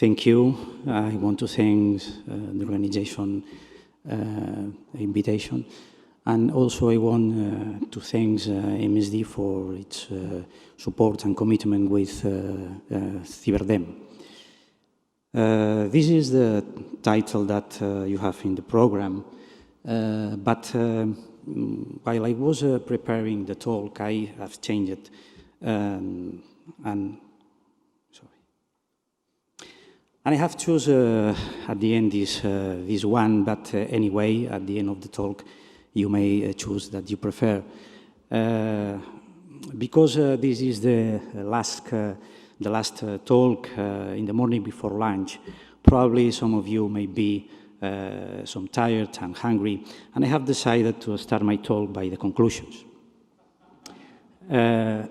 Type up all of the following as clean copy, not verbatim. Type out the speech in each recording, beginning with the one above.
thank you. I want to thank the organization invitation. And also I want to thank MSD for its support and commitment with CIBERDEM. This is the title that you have in the program, but while I was preparing the talk, I have changed it, and I have chosen at the end this one, but anyway, at the end of the talk, you may choose that you prefer. Because this is the last talk in the morning before lunch, probably some of you may be some tired and hungry, and I have decided to start my talk by the conclusions. I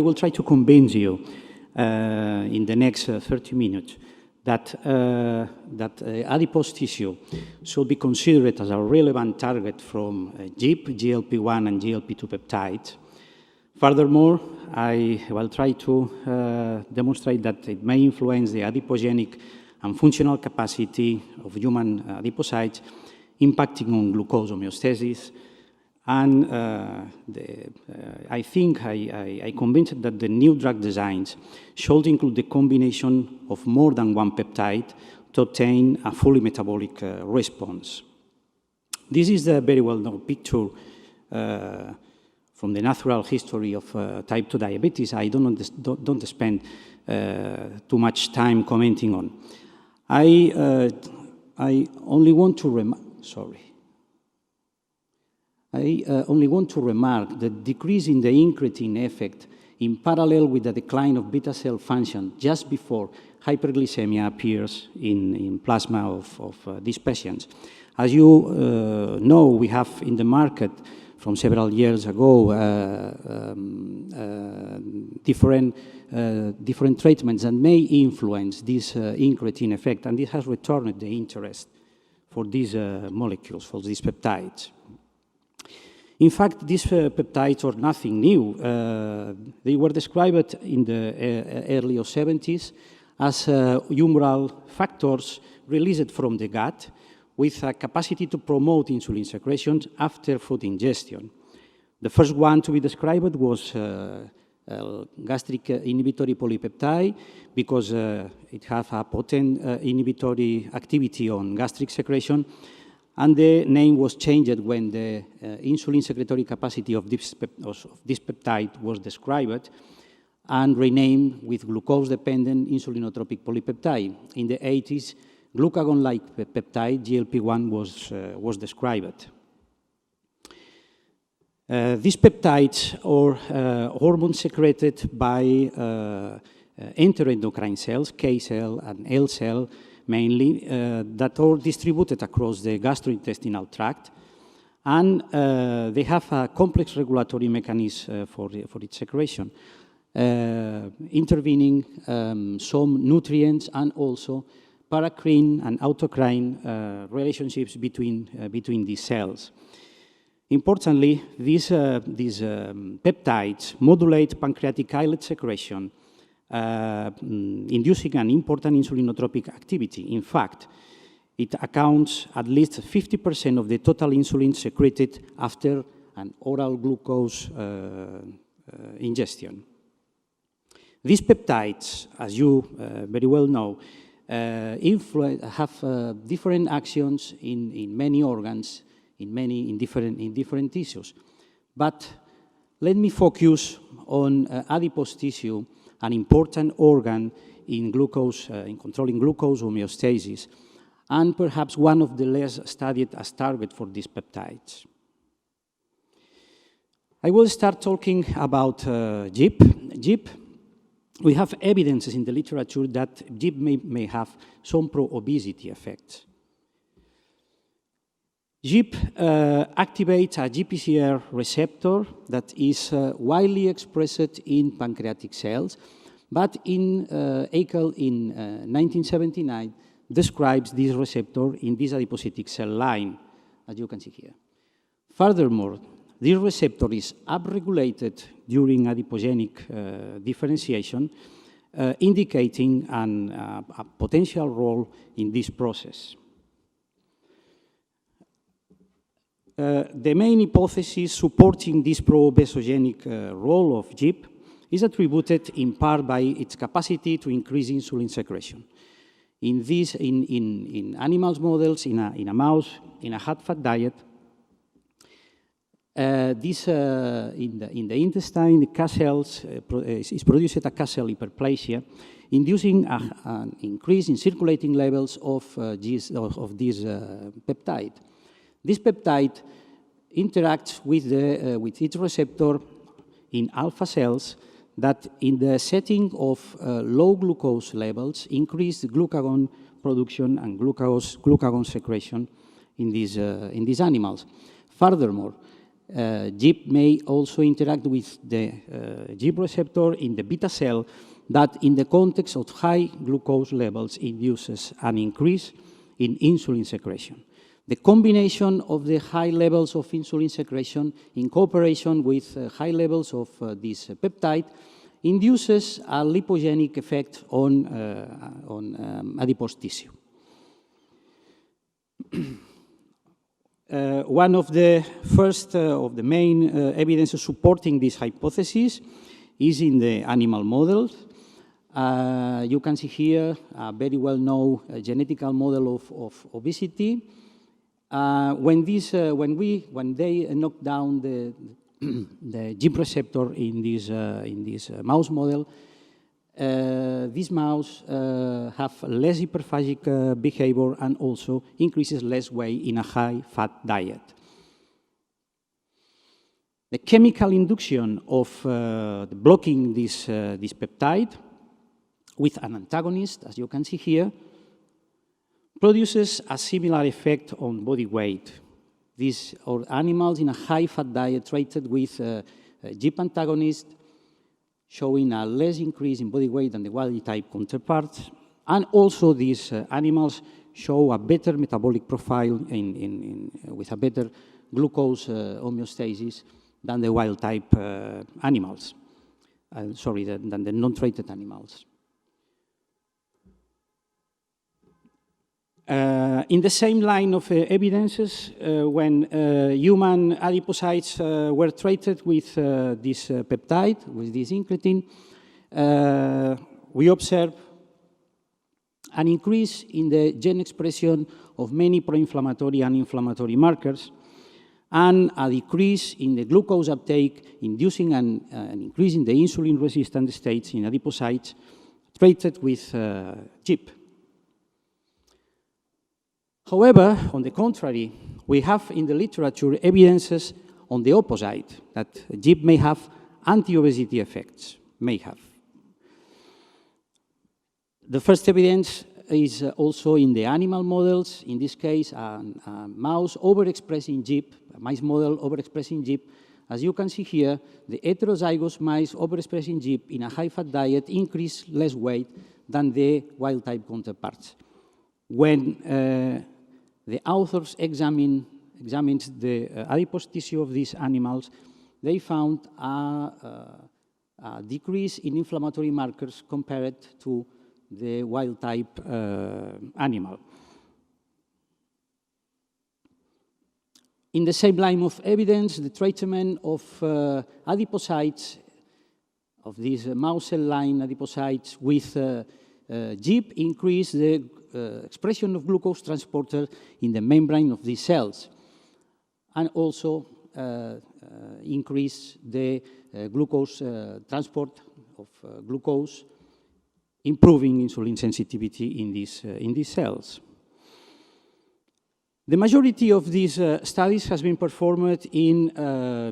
will try to convince you in the next 30 minutes that adipose tissue should be considered as a relevant target from GIP, GLP-1 and GLP-2 peptides. Furthermore, I will try to demonstrate that it may influence the adipogenic and functional capacity of human adipocytes, impacting on glucose homeostasis. And I think I convinced that the new drug designs should include the combination of more than one peptide to obtain a fully metabolic response. This is a very well-known picture from the natural history of type 2 diabetes. I don't spend too much time commenting on. I only want to remark the decrease in the incretin effect in parallel with the decline of beta cell function just before hyperglycemia appears in plasma of these patients. As you know, we have in the market from several years ago different treatments that may influence this incretin effect, and this has returned the interest for these molecules, for these peptides. In fact, these peptides are nothing new. They were described in the early 70s as humoral factors released from the gut with a capacity to promote insulin secretion after food ingestion. The first one to be described was gastric inhibitory polypeptide because it has a potent inhibitory activity on gastric secretion. And the name was changed when the insulin secretory capacity of this peptide was described and renamed with glucose-dependent insulinotropic polypeptide. In the 80s, glucagon-like peptide, GLP-1, was described. These peptides are hormones secreted by enteroendocrine cells, K cell and L cell, mainly, that are distributed across the gastrointestinal tract, and they have a complex regulatory mechanism for its secretion, intervening some nutrients and also paracrine and autocrine relationships between these cells. Importantly, these peptides modulate pancreatic islet secretion, inducing an important insulinotropic activity. In fact, it accounts at least 50% of the total insulin secreted after an oral glucose ingestion. These peptides, as you very well know, have different actions in many organs, in different tissues. But let me focus on adipose tissue, an important organ in controlling glucose homeostasis, and perhaps one of the less studied as target for these peptides. I will start talking about GIP. GIP, we have evidences in the literature that GIP may have some pro-obesity effects. GIP activates a GPCR receptor that is widely expressed in pancreatic cells, but Haeckel in 1979 describes this receptor in this adipocytic cell line, as you can see here. Furthermore, this receptor is upregulated during adipogenic differentiation indicating a potential role in this process. The main hypothesis supporting this pro-obesogenic role of GIP is attributed in part by its capacity to increase insulin secretion. In animals models, in a mouse, in a high-fat diet, in the intestine, the K cells is produced a K cell hyperplasia, inducing an increase in circulating levels of this peptide. This peptide interacts with its receptor in alpha cells that, in the setting of low glucose levels, increase the glucagon production and glucagon secretion in these animals. Furthermore, GIP may also interact with the GIP receptor in the beta cell that, in the context of high glucose levels, induces an increase in insulin secretion. The combination of the high levels of insulin secretion in cooperation with high levels of this peptide induces a lipogenic effect on adipose tissue. One of the first of the main evidences supporting this hypothesis is in the animal models. You can see here a very well-known genetical model of obesity. When they knock down the GIP receptor in this mouse model, this mouse have less hyperphagic behavior and also increases less weight in a high-fat diet. The chemical induction of blocking this peptide with an antagonist, as you can see here, produces a similar effect on body weight. These are animals in a high-fat diet treated with GIP antagonist, showing a less increase in body weight than the wild-type counterparts. And also these animals show a better metabolic profile with a better glucose homeostasis than the wild-type animals, than the non-treated animals. In the same line of evidences, when human adipocytes were treated with this peptide, with this incretin, we observed an increase in the gene expression of many pro-inflammatory and inflammatory markers, and a decrease in the glucose uptake, inducing an increase in the insulin-resistant states in adipocytes treated with GIP. However, on the contrary, we have in the literature evidences on the opposite, that GIP may have anti-obesity effects, may have. The first evidence is also in the animal models, in this case, a mouse overexpressing GIP, a mice model overexpressing GIP. As you can see here, the heterozygous mice overexpressing GIP in a high-fat diet increase less weight than the wild-type counterparts. When the authors examined the adipose tissue of these animals, they found a decrease in inflammatory markers compared to the wild-type animal. In the same line of evidence, the treatment of adipocytes, of these mouse cell line adipocytes with GIP increased the expression of glucose transporter in the membrane of these cells, and also increase the glucose transport of glucose, improving insulin sensitivity in these cells. The majority of these studies has been performed in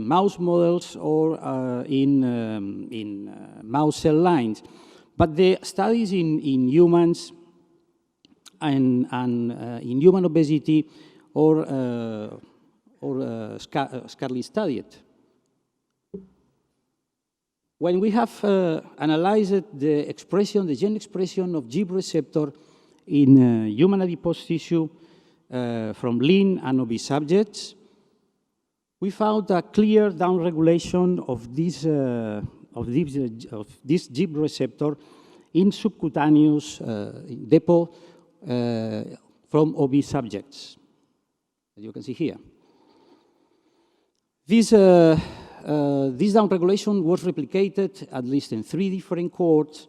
mouse models or in mouse cell lines, but the studies in humans and in human obesity or scarcely studied. When we have analyzed the expression, the gene expression of GIP receptor in human adipose tissue from lean and obese subjects, we found a clear downregulation of this GIP receptor in subcutaneous depot from obese subjects, as you can see here. This downregulation was replicated at least in 3 different cohorts,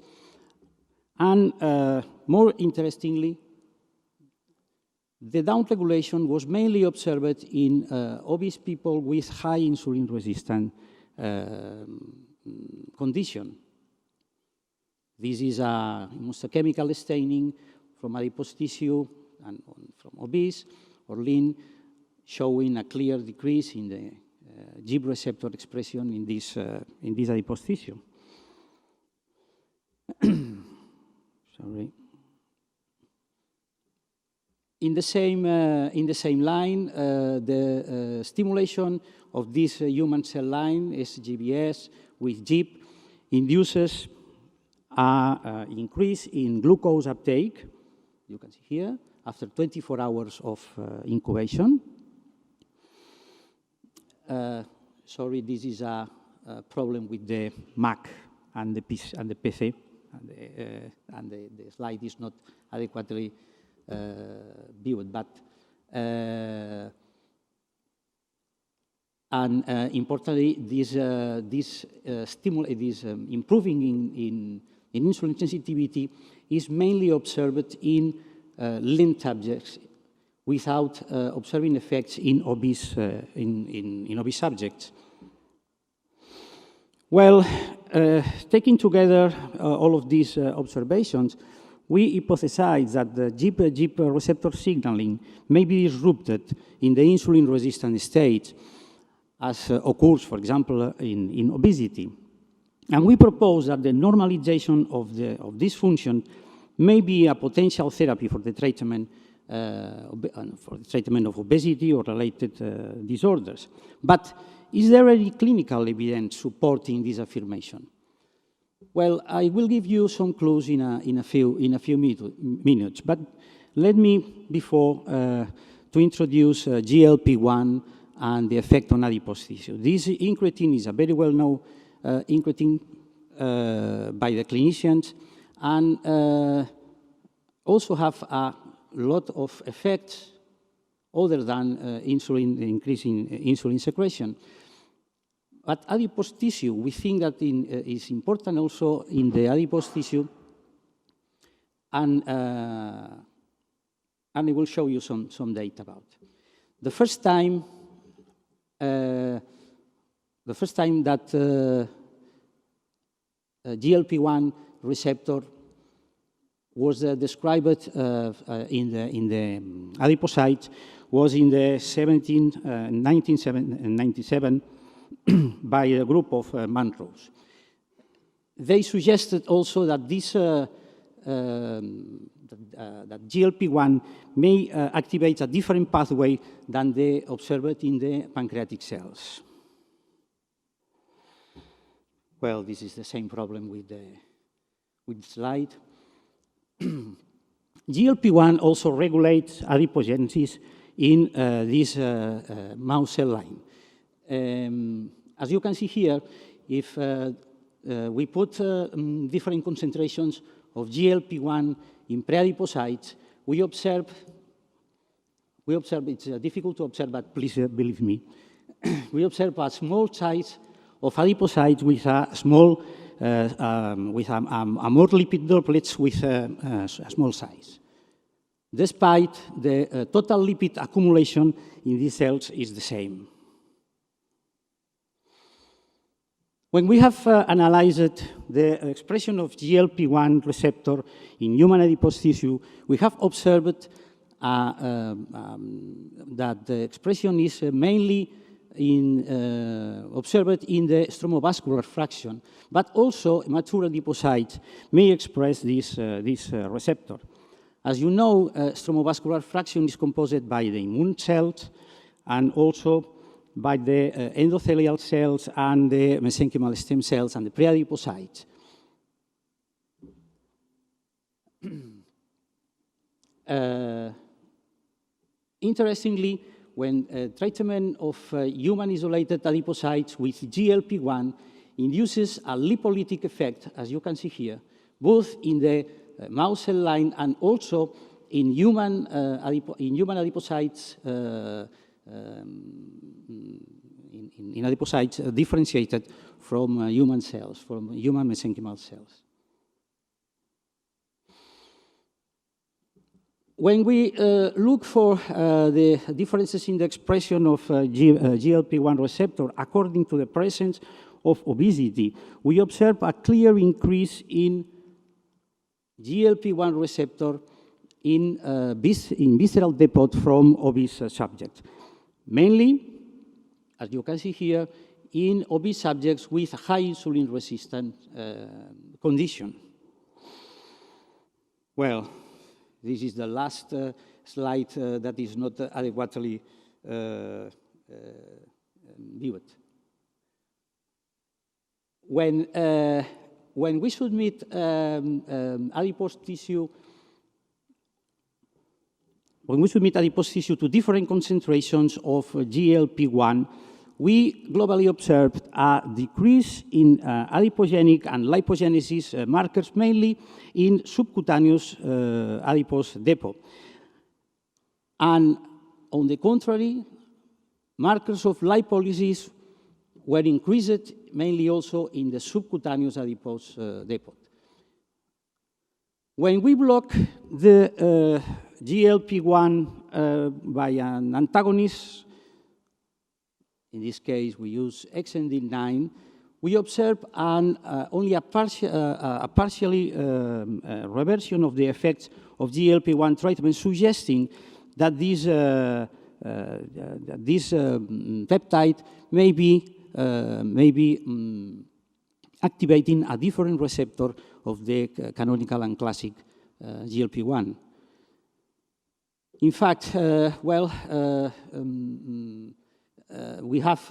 and more interestingly, the downregulation was mainly observed in obese people with high insulin-resistant condition. This is a chemical staining from adipose tissue and from obese or lean, showing a clear decrease in the GIP receptor expression in this adipose tissue. Sorry. In the same line, the stimulation of this human cell line, SGBS, with GIP induces an increase in glucose uptake, you can see here, after 24 hours of incubation. Sorry, this is a problem with the Mac and the PC, and the slide is not adequately viewed, but importantly, this improving in insulin sensitivity is mainly observed in lean subjects, without observing effects in obese subjects. Well, taking together all of these observations, we hypothesize that the GIP receptor signaling may be disrupted in the insulin-resistant state, as occurs, for example, in obesity. And we propose that the normalization of this function may be a potential therapy for the treatment of obesity or related disorders. But is there any clinical evidence supporting this affirmation? Well, I will give you some clues in a few minutes, but let me, before, to introduce GLP-1 and the effect on adipose tissue. This incretin is a very well-known incretin by the clinicians, and also have a lot of effects other than increasing insulin secretion. But adipose tissue, we think that is important also in the adipose tissue, and I will show you some data about. The first time that GLP-1 receptor was described in the adipocytes was in the 1997 by a group of Montrose. They suggested also that this that GLP-1 may activate a different pathway than they observed in the pancreatic cells. Well, this is the same problem with the slide. GLP-1 also regulates adipogenesis in this mouse cell line. As you can see here, if we put different concentrations of GLP-1 in pre-adipocytes, we observe, it's difficult to observe, but please believe me, we observe a small size of adipocytes with a small, with a more lipid droplets with a small size. Despite the total lipid accumulation in these cells is the same. When we have analyzed the expression of GLP-1 receptor in human adipose tissue, we have observed that the expression is mainly observed in the stromovascular fraction, but also mature adipocytes may express this receptor. As you know, stromovascular fraction is composed by the immune cells and also by the endothelial cells and the mesenchymal stem cells and the pre-adipocytes. Interestingly, when treatment of human isolated adipocytes with GLP-1 induces a lipolytic effect, as you can see here, both in the mouse cell line and also in human adipocytes, in adipocytes differentiated from human cells, from human mesenchymal cells. When we look for the differences in the expression of GLP-1 receptor according to the presence of obesity, we observe a clear increase in GLP-1 receptor in visceral depot from obese subjects. Mainly, as you can see here, in obese subjects with high insulin resistant condition. Well, this is the last slide that is not adequately viewed. When we submit adipose tissue, to different concentrations of GLP-1, we globally observed a decrease in adipogenic and lipogenesis markers, mainly in subcutaneous adipose depot. And on the contrary, markers of lipolysis were increased, mainly also in the subcutaneous adipose depot. When we block the GLP-1 by an antagonist, in this case we use XND9, we observe only a partially reversion of the effects of GLP-1 treatment, suggesting that this peptide may be activating a different receptor of the canonical and classic GLP-1. In fact, we have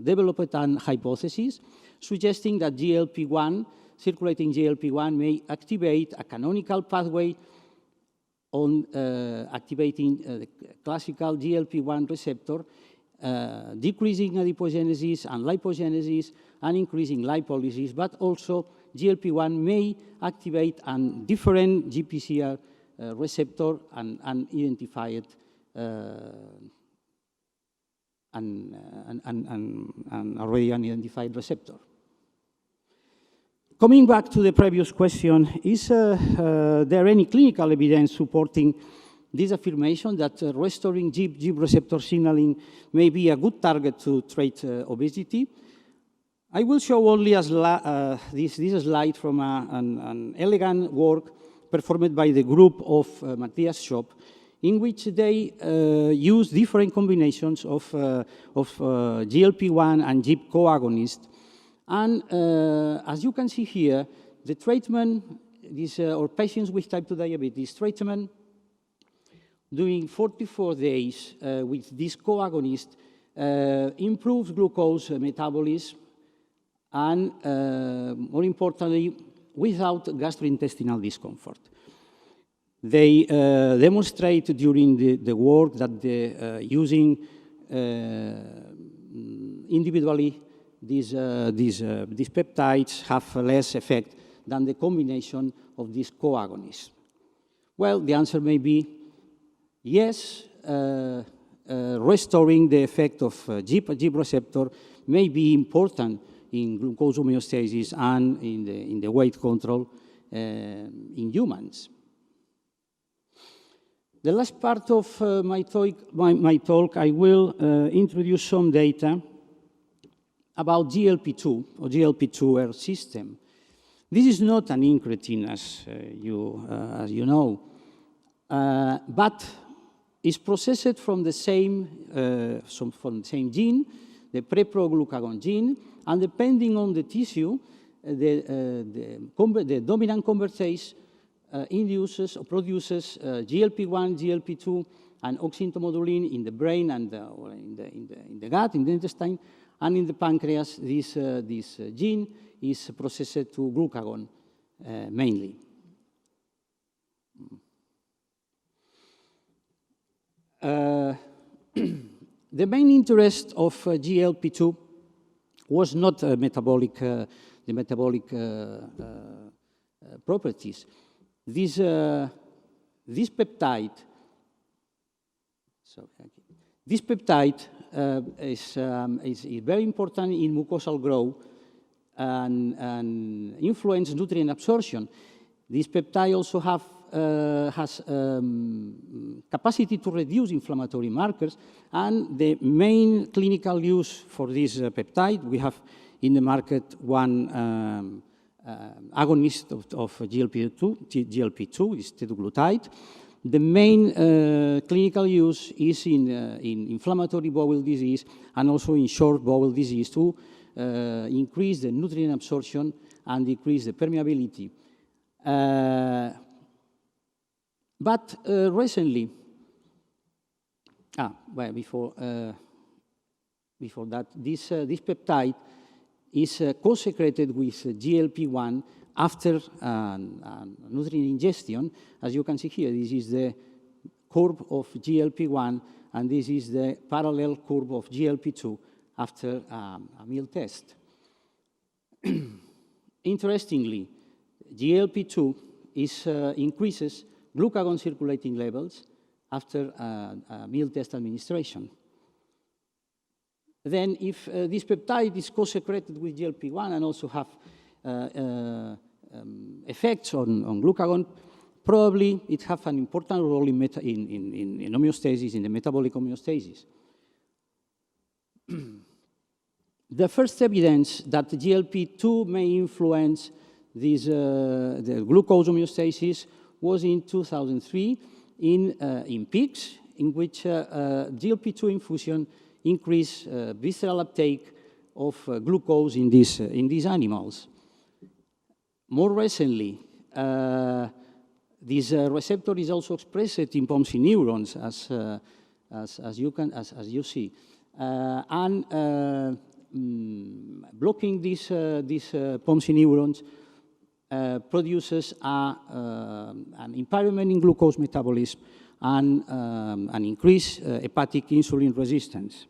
developed an hypothesis suggesting that circulating GLP-1 may activate a canonical pathway on activating the classical GLP-1 receptor, decreasing adipogenesis and lipogenesis and increasing lipolysis, but also GLP-1 may activate a different GPCR receptor and identified already unidentified receptor. Coming back to the previous question, is there any clinical evidence supporting this affirmation that restoring GIP receptor signaling may be a good target to treat obesity? I will show only this slide from an elegant work performed by the group of Matthias Schopp, in which they use different combinations of GLP-1 and GIP co-agonists. And as you can see here, the treatment, or patients with type 2 diabetes, treatment during 44 days with this co-agonist improves glucose metabolism and, more importantly, without gastrointestinal discomfort. They demonstrate during the work that using individually these peptides have less effect than the combination of these co-agonists. Well, the answer may be yes, restoring the effect of GIP receptor may be important in glucose homeostasis and in the weight control in humans. The last part of my talk, I will introduce some data about GLP-2 or GLP-2R system. This is not an incretin, as you know, but is processed from the same gene, the prepro-glucagon gene, and depending on the tissue, the dominant convertase induces or produces GLP-1, GLP-2, and oxyntomodulin in the brain and in the gut, in the intestine, and in the pancreas. This gene is processed to glucagon mainly. The main interest of GLP-2 was not metabolic the metabolic properties. This peptide, this peptide is very important in mucosal growth and influence nutrient absorption. This peptide also has capacity to reduce inflammatory markers, and the main clinical use for this peptide, we have in the market one agonist of GLP-2 is teduglutide. The main clinical use is in inflammatory bowel disease and also in short bowel disease to increase the nutrient absorption and decrease the permeability. But recently, well, before that, this peptide is co-secreted with GLP-1 after nutrient ingestion. As you can see here, this is the curve of GLP-1, and this is the parallel curve of GLP-2 after a meal test. Interestingly, GLP-2 increases glucagon circulating levels after a meal test administration. Then if this peptide is co-secreted with GLP-1 and also have effects on glucagon, probably it has an important role in homeostasis, in the metabolic homeostasis. The first evidence that GLP-2 may influence the glucose homeostasis was in 2003 in pigs, in which GLP-2 infusion increased visceral uptake of glucose in these animals. More recently, this receptor is also expressed in POMC neurons, as you see, and blocking these POMC neurons produces an impairment in glucose metabolism and an increased hepatic insulin resistance.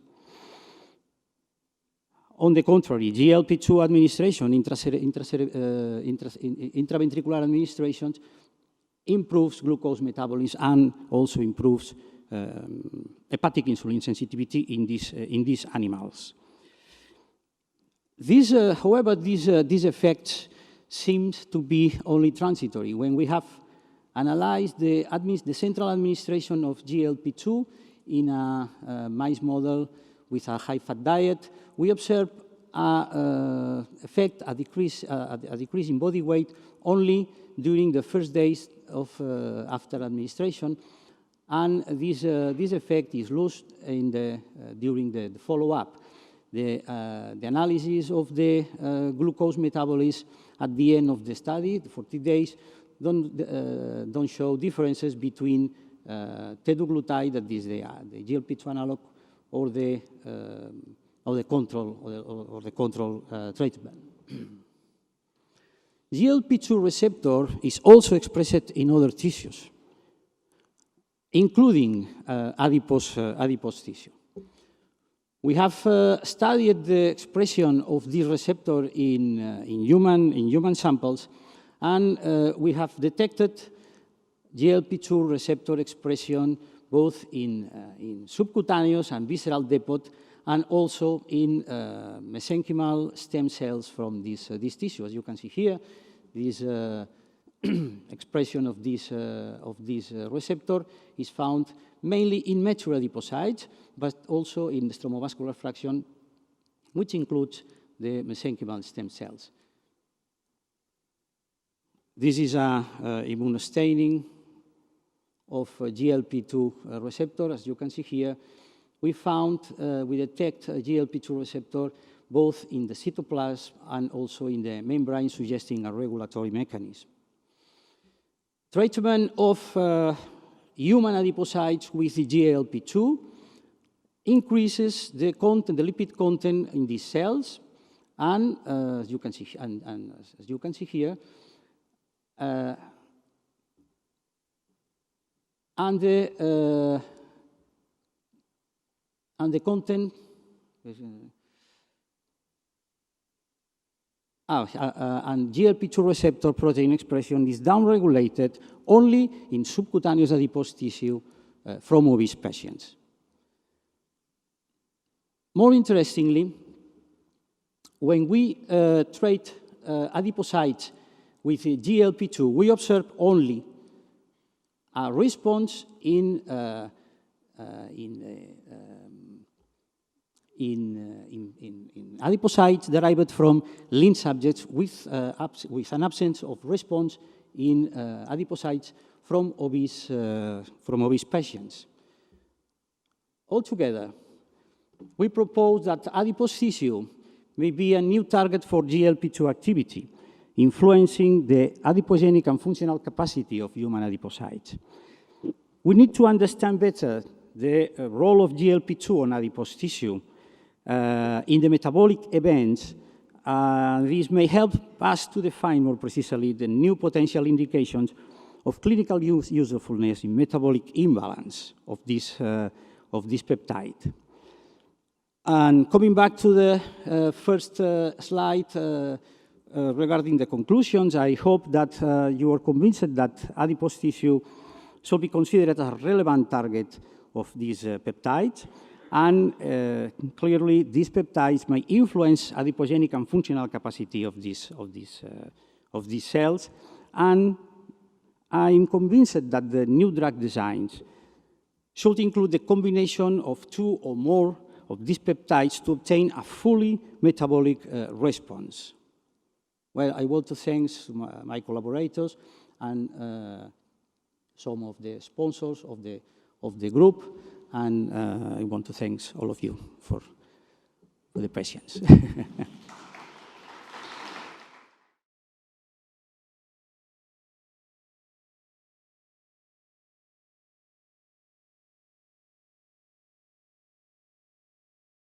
On the contrary, GLP-2 administration, intraventricular administration, improves glucose metabolism and also improves hepatic insulin sensitivity in these animals. However, these effects seem to be only transitory. When we have analyzed the central administration of GLP-2 in a mice model with a high-fat diet, we observe a decrease in body weight only during the first days after administration, and this effect is lost during the follow-up. The analysis of the glucose metabolism at the end of the study, the 40 days, don't show differences between teduglutide, that is the GLP-2 analog, or the control treatment. GLP-2 receptor is also expressed in other tissues, including adipose tissue. We have studied the expression of this receptor in human samples, and we have detected GLP-2 receptor expression both in subcutaneous and visceral depot, and also in mesenchymal stem cells from this tissue. As you can see here, this expression of this receptor is found mainly in mature adipocytes, but also in the stromovascular fraction, which includes the mesenchymal stem cells. This is an immunostaining of GLP-2 receptor. As you can see here, we detect GLP-2 receptor both in the cytoplasm and also in the membrane, suggesting a regulatory mechanism. Treatment of human adipocytes with the GLP-2 increases the lipid content in these cells, and as you can see here, and the content. and GLP-2 receptor protein expression is downregulated only in subcutaneous adipose tissue from obese patients. More interestingly, when we treat adipocytes with GLP-2, we observe only a response in adipocytes derived from lean subjects with an absence of response in adipocytes from obese patients. Altogether, we propose that adipose tissue may be a new target for GLP-2 activity, influencing the adipogenic and functional capacity of human adipocytes. We need to understand better the role of GLP-2 on adipose tissue in the metabolic events. This may help us to define more precisely the new potential indications of clinical usefulness in metabolic imbalance of this peptide. And coming back to the first slide regarding the conclusions, I hope that you are convinced that adipose tissue should be considered a relevant target of these peptides. And clearly, these peptides may influence adipogenic and functional capacity of these cells. And I'm convinced that the new drug designs should include the combination of 2 or more of these peptides to obtain a fully metabolic response. Well, I want to thank my collaborators and some of the sponsors of the group, and I want to thank all of you for the patience.